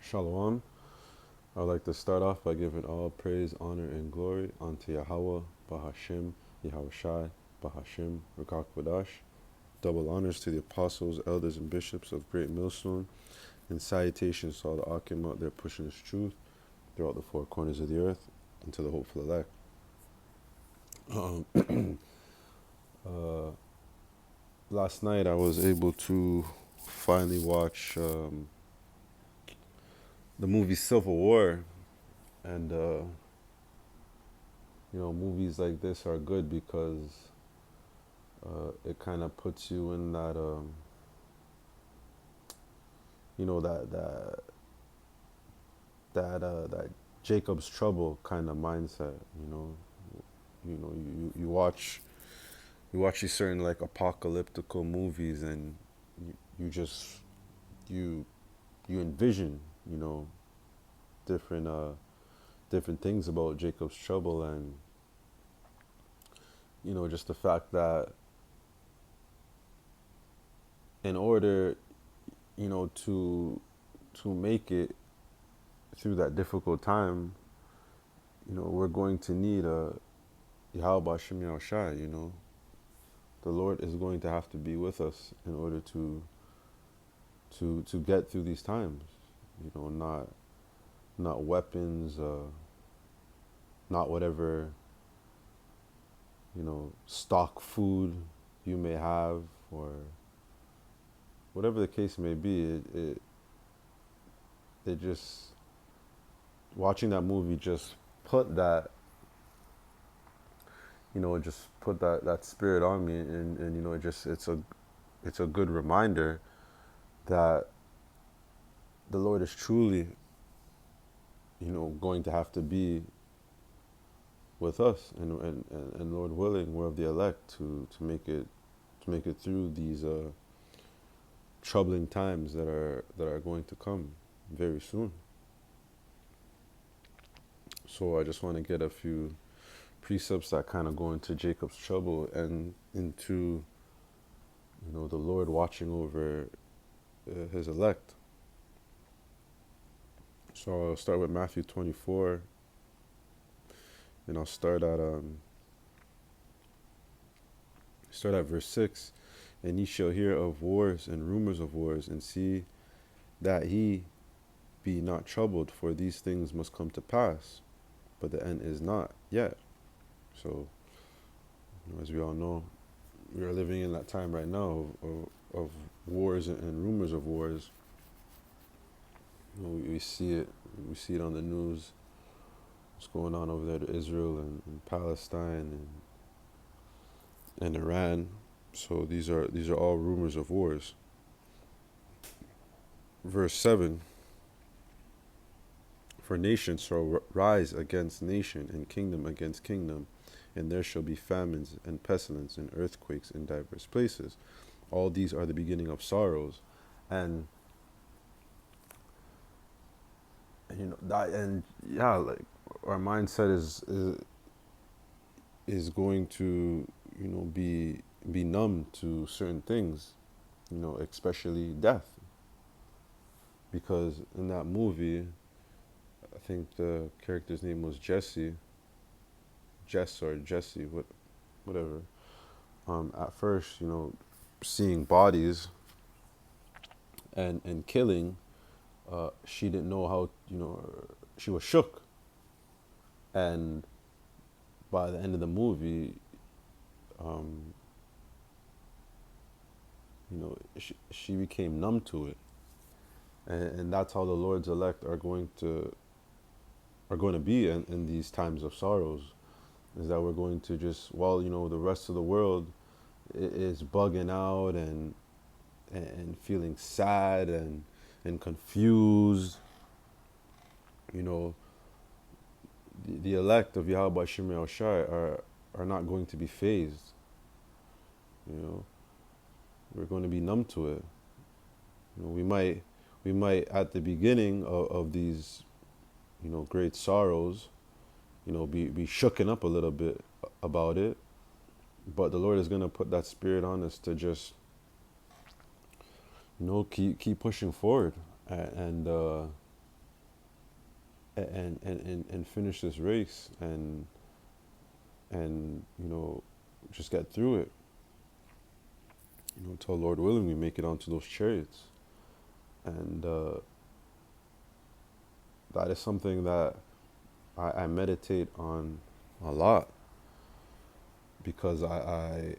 Shalom. I would like to start off by giving all praise, honor, and glory unto Yahweh, Bahashim, Yahawashi, Bahashim, Rakakwadash. Double honors to the apostles, elders, and bishops of Great Millstone, and salutations to all the Akim out there pushing this truth throughout the four corners of the earth and to the hopeful elect. Uh, Last night I was able to finally watch the movie Civil War, and movies like this are good because it kind of puts you in that that Jacob's trouble kind of mindset. You watch these certain like apocalyptical movies, and you just you you envision different different things about Jacob's trouble, and just the fact that in order to make it through that difficult time, we're going to need a Yahawashi Yahawashi. The Lord is going to have to be with us in order to get through these times. Not weapons, not whatever stock food you may have, or whatever the case may be. It just, watching that movie just put that just put that spirit on me, and it's a good reminder that the Lord is truly going to have to be with us, and Lord willing, we're of the elect to make it through these troubling times that are going to come very soon. So I just want to get a few precepts that kind of go into Jacob's trouble and into the Lord watching over his elect. So I'll start with Matthew 24, and I'll start at verse 6. And ye shall hear of wars and rumors of wars, and see that ye be not troubled, for these things must come to pass, but the end is not yet. So, as we all know, we are living in that time right now of wars and rumors of wars. We see it. We see it on the news. What's going on over there to Israel and Palestine and Iran. So these are all rumors of wars. Verse 7. For nation shall rise against nation, and kingdom against kingdom, and there shall be famines and pestilence and earthquakes in diverse places. All these are the beginning of sorrows. And like our mindset is going to be numb to certain things, especially death, because in that movie, I think the character's name was Jesse, whatever. At first, seeing bodies and killing, she didn't know how. She was shook, and by the end of the movie, she became numb to it, and that's how the Lord's elect are going to be in these times of sorrows, is that we're going to just, while the rest of the world is bugging out and feeling sad and confused, the elect of Yahweh Shem Yahawashi are not going to be phased. We're going to be numb to it. We might at the beginning of these great sorrows, be shooken up a little bit about it, but the Lord is going to put that spirit on us to just keep pushing forward, and and finish this race and just get through it. Till Lord willing, we make it onto those chariots, and that is something that I meditate on a lot because I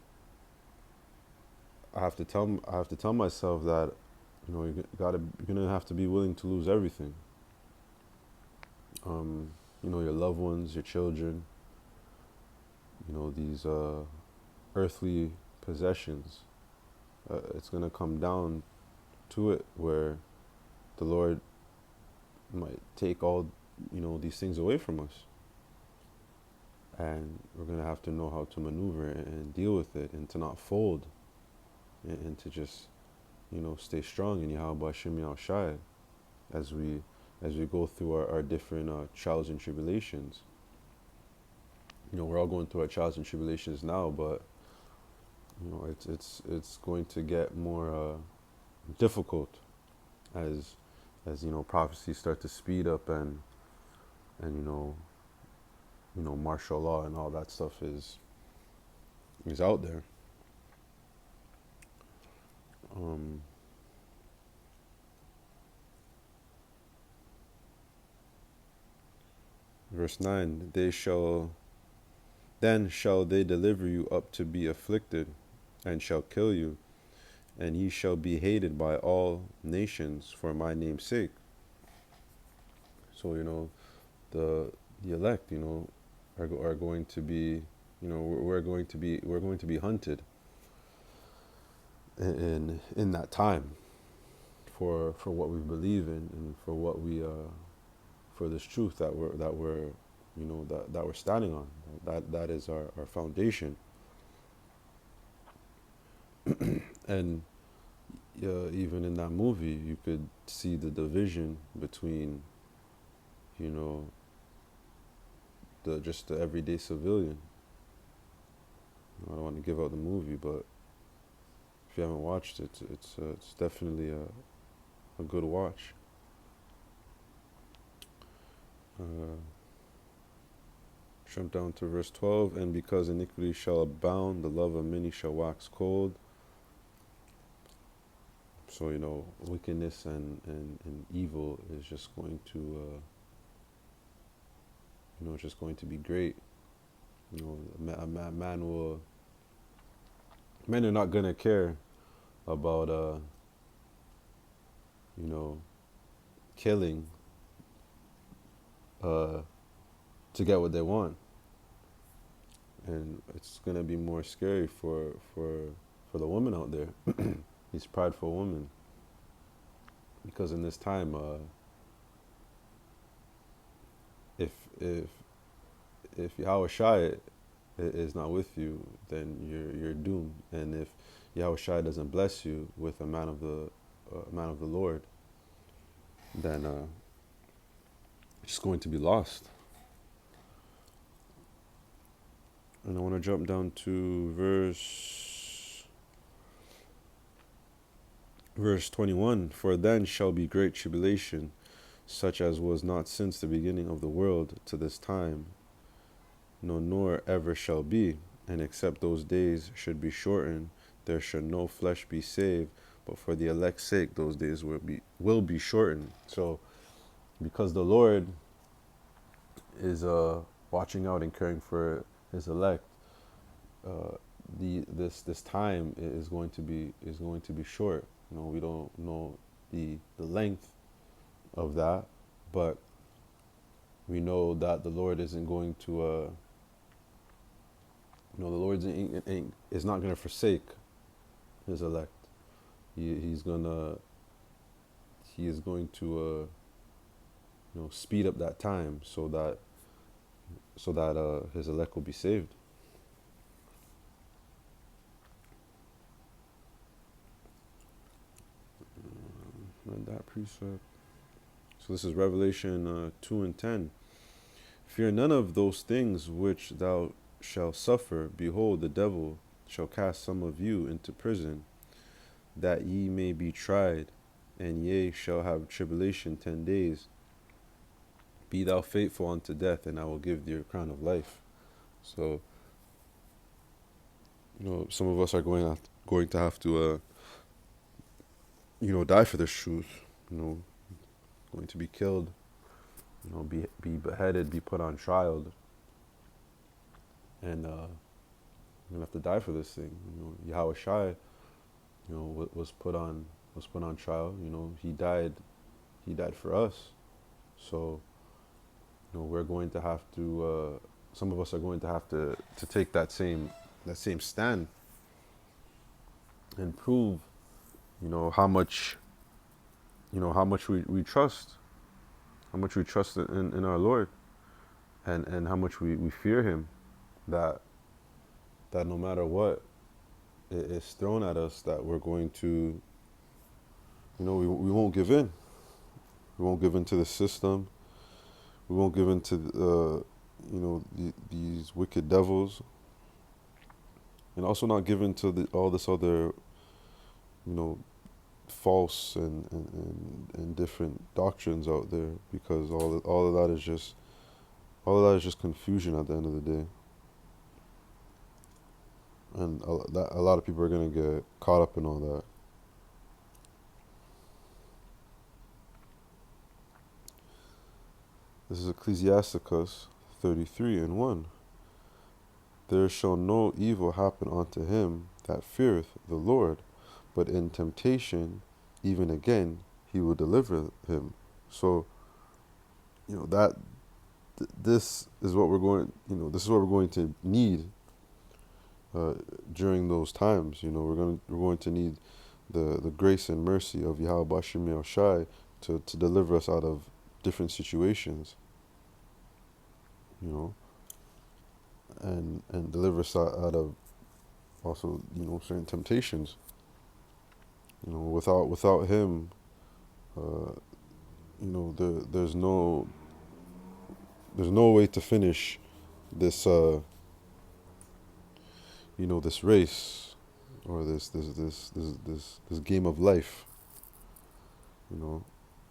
have to tell myself that you're gonna have to be willing to lose everything. Your loved ones, your children, these earthly possessions. It's gonna come down to it where the Lord might take all these things away from us, and we're gonna have to know how to maneuver and deal with it, and to not fold, and to just stay strong in Yahawashi Yahawashi as we go through our different trials and tribulations. We're all going through our trials and tribulations now, but it's going to get more difficult as prophecies start to speed up, and martial law and all that stuff is out there. Um, Verse 9, then shall they deliver you up to be afflicted, and shall kill you, and ye shall be hated by all nations for my name's sake. So the elect, are going to be, we're going to be hunted in that time for what we believe in, and for what we for this truth that we're standing on. That is our foundation. And even in that movie, you could see the division between the everyday civilian. I don't want to give out the movie, but if you haven't watched it, it's definitely a good watch. Jump down to verse 12, and because iniquity shall abound, the love of many shall wax cold. So wickedness and evil is just going to just going to be great. Men are not gonna care about killing to get what they want, and it's gonna be more scary for the women out there, these prideful women, because in this time, if if Yahawashi is not with you, then you're doomed. And if Yahawashi doesn't bless you with a man of the Lord, then it's going to be lost. And I want to jump down to verse 21. For then shall be great tribulation, such as was not since the beginning of the world to this time, no, nor ever shall be. And except those days should be shortened, there shall no flesh be saved. But for the elect's sake, those days will be shortened. So, because the Lord is watching out and caring for His elect, this time is going to be short. We don't know the length of that, but we know that the Lord isn't going to the Lord is not going to forsake His elect. He is going to speed up that time so that His elect will be saved. Read that precept. So this is Revelation 2 and 10. Fear none of those things which thou shalt suffer. Behold, the devil shall cast some of you into prison, that ye may be tried, and ye shall have tribulation 10 days. Be thou faithful unto death, and I will give thee a crown of life. So, some of us are going to have to, die for this truth. Going to be killed. Be beheaded, be put on trial, and we're gonna have to die for this thing. Yahawashi, was put on trial. He died. He died for us. So, we're going to have to. Some of us are going to have to take that same stand and prove, how much, we trust, in our Lord, and how much we fear Him. That no matter what is thrown at us, that we're going to, we won't give in. We won't give in to the system. We won't give in to, these wicked devils, and also not give in to all this other, false and different doctrines out there, because all of that is just confusion at the end of the day, and a lot of people are gonna get caught up in all that. This is Ecclesiasticus 33:1. There shall no evil happen unto him that feareth the Lord, but in temptation, even again, he will deliver him. So, that this is what we're going. This is what we're going to need during those times. We're going to need the grace and mercy of Yahawashi to deliver us out of different situations. And deliver us out of also certain temptations. Without him, there's no way to finish this this race, or this game of life.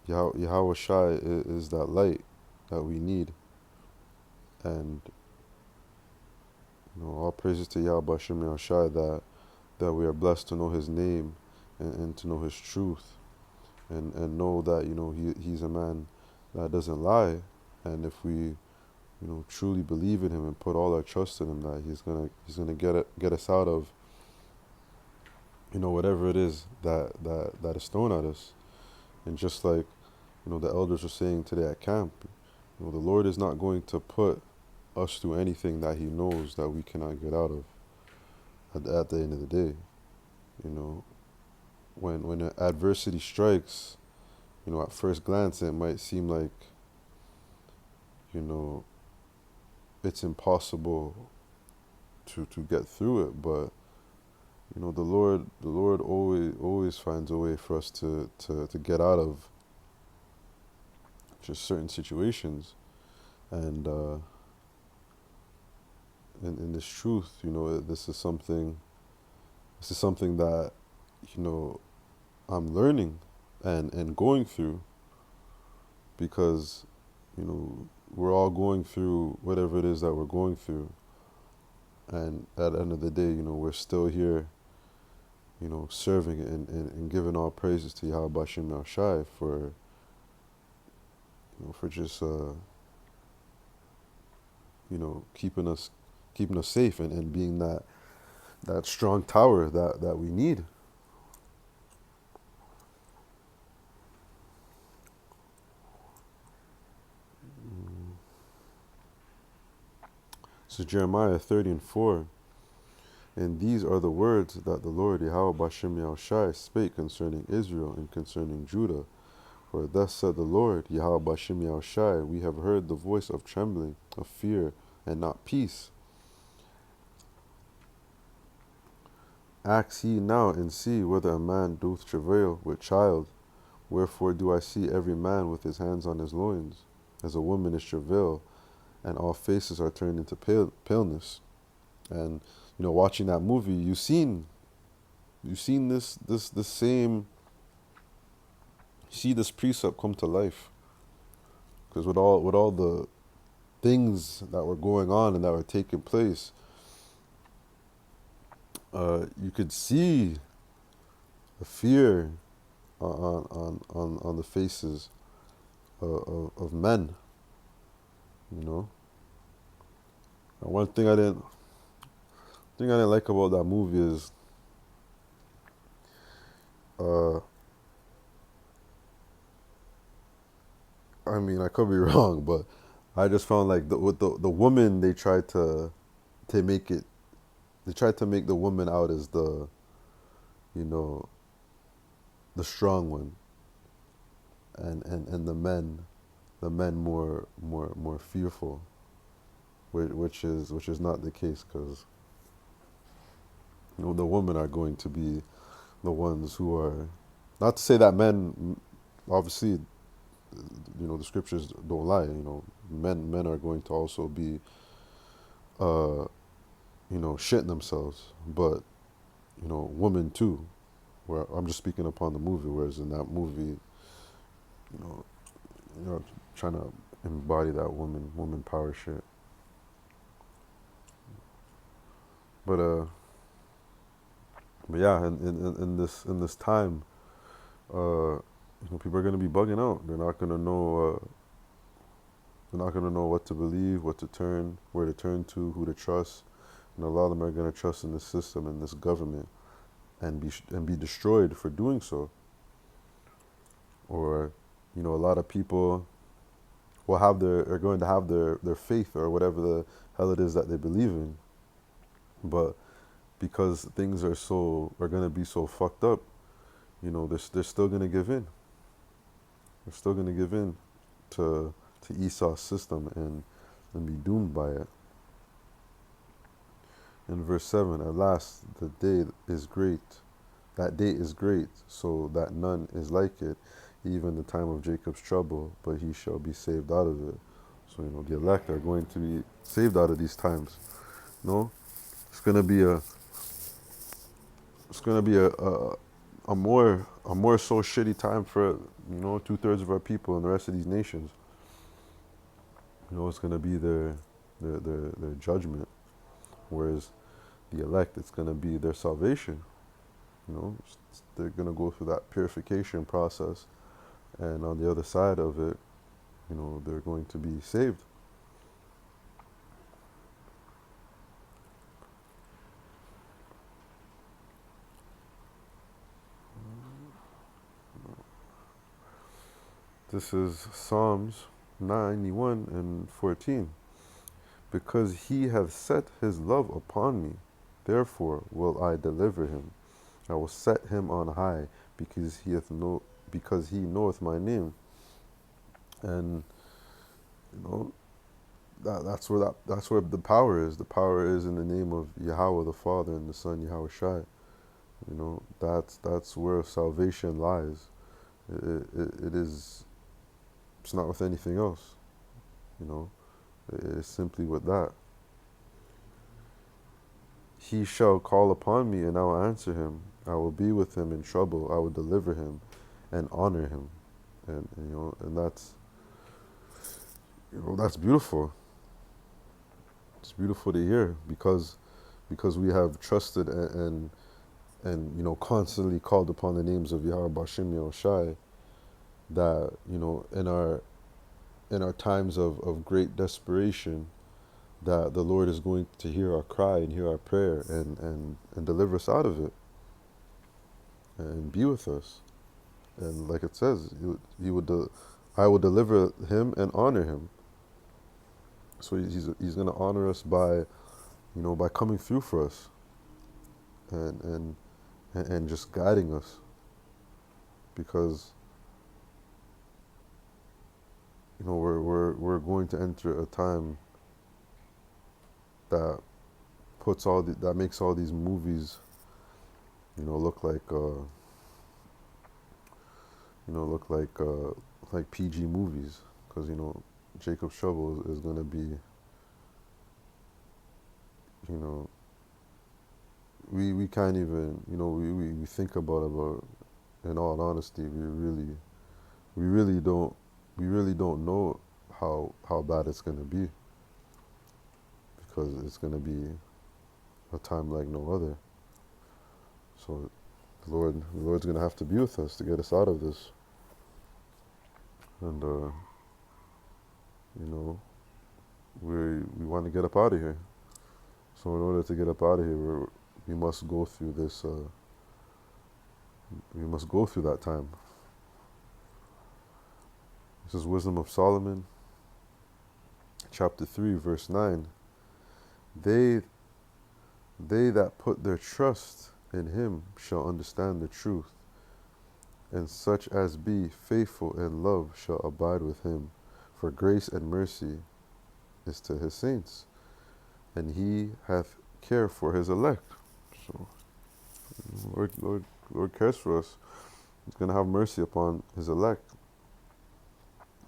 Yahweh Shai is that light that we need, and all praises to Yahweh Shem Shai that we are blessed to know His name, and to know His truth, and know that He's a man that doesn't lie, and if we truly believe in Him and put all our trust in Him, that He's gonna get us out of whatever it is that is thrown at us. And just like the elders were saying today at camp, the Lord is not going to put us through anything that He knows that we cannot get out of at the end of the day. When adversity strikes, at first glance it might seem like it's impossible to get through it, but the Lord always finds a way for us to get out of just certain situations. And in this truth, this is something that I'm learning and going through, because we're all going through whatever it is that we're going through, and at the end of the day, we're still here, serving and giving all praises to Yahweh Bashim Shai for just keeping us safe, and being that strong tower that we need. So Jeremiah 30:4. And these are the words that the Lord Yahweh Bashim Yahushai spake concerning Israel and concerning Judah. For thus said the Lord Yahweh Bashim Yahushai, we have heard the voice of trembling, of fear, and not peace. Ask ye now and see whether a man doth travail with child. Wherefore do I see every man with his hands on his loins, as a woman is travail, and all faces are turned into paleness. And watching that movie, you've seen this same see this precept come to life. Because with all the things that were going on and that were taking place, you could see the fear on the faces of men. You know, and one thing I didn't like about that movie is, uh, I mean, I could be wrong, but I just found like with the woman, to make it they tried to make the woman out as you know the strong one, and the men more fearful, which is not the case, because the women are going to be the ones who are, not to say that men, obviously, the scriptures don't lie. Men are going to also be uh shitting themselves, but women too. Where I'm just speaking upon the movie, whereas in that movie, you know, trying to embody that woman power shit. But yeah, in this time, people are gonna be bugging out. They're not gonna know. They're not gonna know what to believe, what to turn, where to turn to, who to trust, and a lot of them are gonna trust in this system and this government, and be destroyed for doing so. Or, a lot of people are going to have their faith or whatever the hell it is that they believe in, but because things are gonna be so fucked up, they're still gonna give in. They're still gonna give in to Esau's system, and be doomed by it. In verse 7, at last the day is great. That day is great, so that none is like it, even the time of Jacob's trouble, but he shall be saved out of it. So, the elect are going to be saved out of these times. No, it's gonna be a more so shitty time for 2/3 of our people and the rest of these nations. It's gonna be their judgment, whereas the elect, it's gonna be their salvation. They're gonna go through that purification process, and on the other side of it, they're going to be saved. This is Psalms 91 and 14. Because he hath set his love upon me, therefore will I deliver him. I will set him on high, because he knoweth my name. And you know that's where the power is. The power is in the name of Yahweh the Father and the Son Yahawashi. That's where salvation lies. It is. It's not with anything else. You know, it is simply with that. He shall call upon me, and I will answer him. I will be with him in trouble. I will deliver him, and honor him. And that's beautiful. It's beautiful to hear, because we have trusted and constantly called upon the names of Yahweh Bashim Yahushai, that in our times of great desperation, that the Lord is going to hear our cry and hear our prayer, and deliver us out of it, and be with us. And like it says, I will deliver him and honor him. So he's going to honor us by coming through for us, and and just guiding us, because we're going to enter a time that that makes all these movies look like PG movies, because Jacob's Trouble is going to be, you know we can't even we think about it, but in all honesty, we really we really don't we really don't know how bad it's gonna be, because it's gonna be a time like no other. So the Lord's gonna have to be with us to get us out of this. And you know, we want to get up out of here. So in order to get up out of here, we must go through this. We must go through that time. This is Wisdom of Solomon, chapter 3, verse 9. They they that put their trust in him shall understand the truth, and such as be faithful in love shall abide with him. For grace and mercy is to his saints, and he hath care for his elect. So Lord cares for us. He's gonna have mercy upon his elect,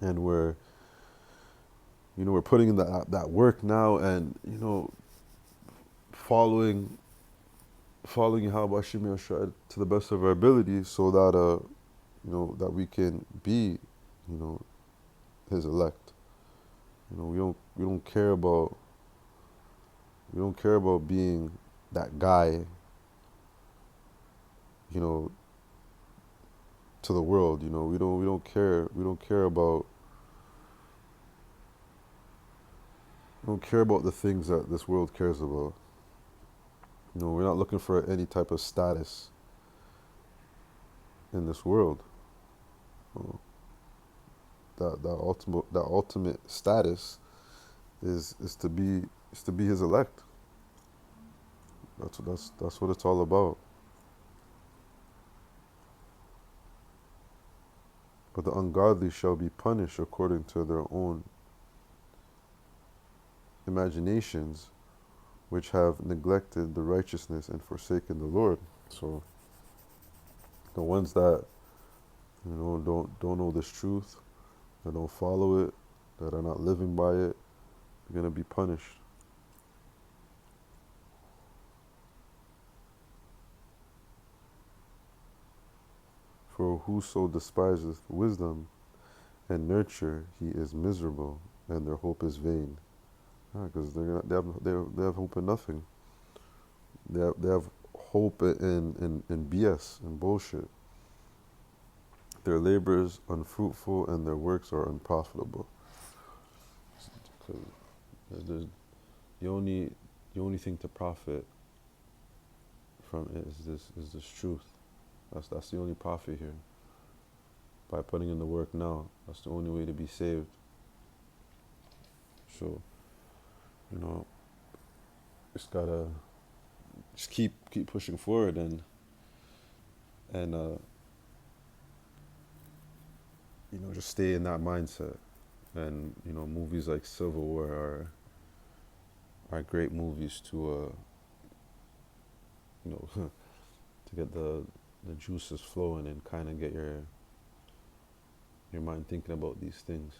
and we're putting in that work now, and following Yahawashi to the best of our ability, so that that we can be his elect. We don't care about being that guy, you know, to the world. We don't care about the things that this world cares about. We're not looking for any type of status in this world. That ultimate status is to be his elect. That's what it's all about. But the ungodly shall be punished according to their own imaginations, which have neglected the righteousness and forsaken the Lord. So the ones that don't know this truth, that don't follow it, that are not living by it, they're gonna be punished. For whoso despiseth wisdom and nurture, he is miserable, and their hope is vain. Because they have hope in nothing. They have hope in BS and bullshit. Their labor is unfruitful, and their works are unprofitable. Because the only thing to profit from it is this truth. That's the only profit here. By putting in the work now, that's the only way to be saved. So, just gotta keep pushing forward, and just stay in that mindset. And movies like Civil War are great movies to to get the juices flowing, and kind of get your mind thinking about these things.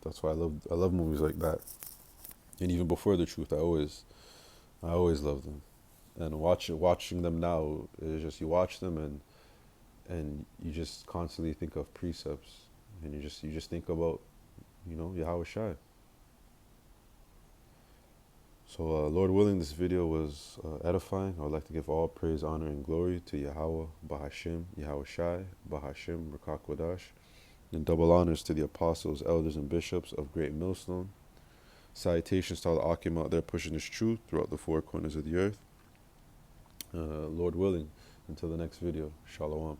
That's why I love movies like that. And even before the truth, I always loved them. And watching them now is just, you watch them, and you just constantly think of precepts, and you just think about Yahawashi. So Lord willing, this video was edifying. I would like to give all praise, honor, and glory to Yahweh, Bahashim, Yahawashi, Bahashim, Rakakwadash, and double honors to the apostles, elders, and bishops of Great Millstone. Salutations to all the Akim out there pushing this truth throughout the four corners of the earth. Lord willing, until the next video, Shalom.